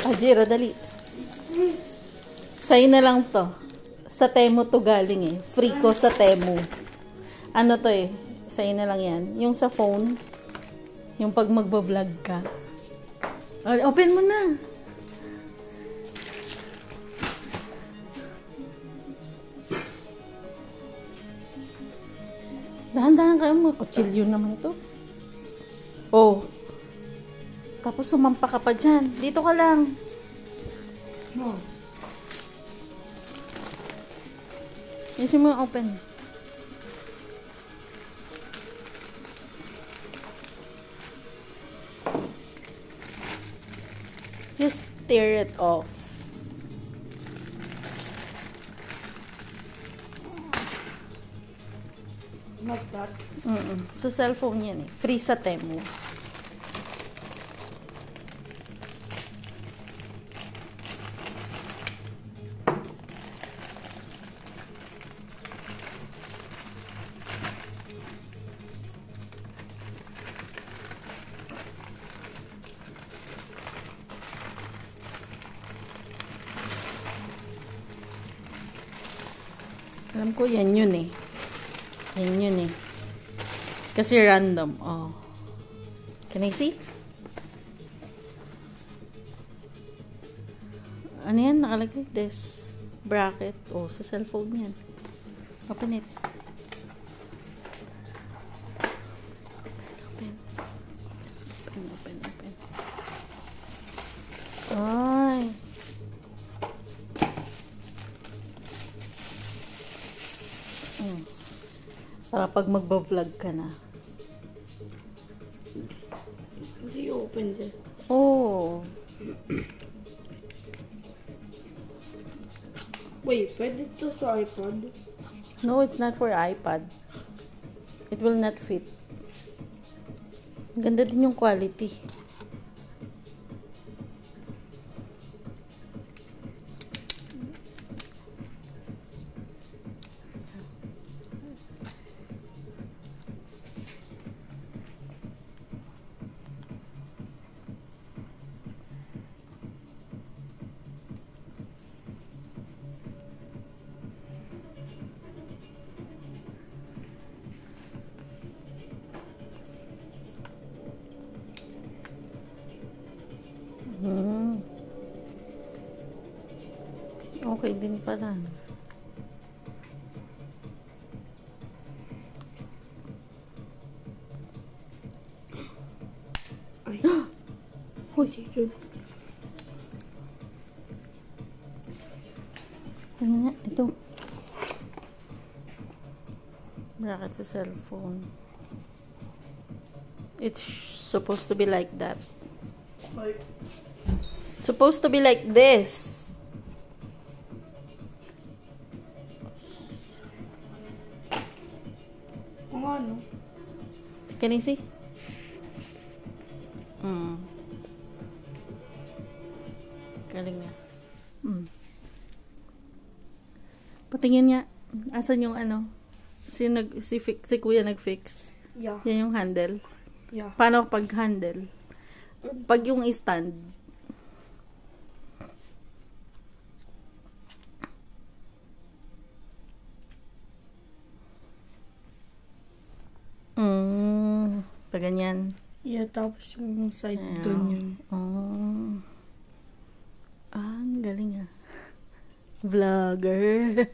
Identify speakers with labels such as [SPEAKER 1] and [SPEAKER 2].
[SPEAKER 1] Ajira, dali. Sa'yo na lang to. Sa Temu to galing eh. Free ko sa Temu. Ano to eh. Sa'yo na lang yan. Yung sa phone. Yung pag magbablog ka. Open mo na. Dahan-dahan kayo mo. Kutsilyo naman to. Oh. Tapos sumampa ka pa dyan. Dito ka lang. Oh. Isin mo yung open. Just tear it off.
[SPEAKER 2] Like that?
[SPEAKER 1] So, cellphone yan eh. Free sa Temu. Alam ko yan yun eh. Yan yun eh. Kasi random. Oh. Can I see? Ano yan? Nakalagay this bracket. Oh, sa cellphone yan. Open it. Open. Open, open, open. Ay. Para pag magba-vlog ka na.
[SPEAKER 2] Hindi open din.
[SPEAKER 1] Oh.
[SPEAKER 2] Wait, pwede ito sa iPad?
[SPEAKER 1] No, it's not for iPad. It will not fit. Ganda din yung quality. Okay din pala.
[SPEAKER 2] Ay.
[SPEAKER 1] Uy. Ano nga? Ito. Bracket sa cellphone. It's supposed to be like that.
[SPEAKER 2] Ay.
[SPEAKER 1] Supposed to be like this.
[SPEAKER 2] Ano?
[SPEAKER 1] Can you see? Galing nga. Patingin nga. Asan yung ano? Si kuya nag-fix?
[SPEAKER 2] Yeah.
[SPEAKER 1] Yan yung handle?
[SPEAKER 2] Yeah.
[SPEAKER 1] Paano pag handle? Pag yung stand? Pag ganyan.
[SPEAKER 2] Yeah, tapos yung side doon yun.
[SPEAKER 1] Ang galing ah. Vlogger.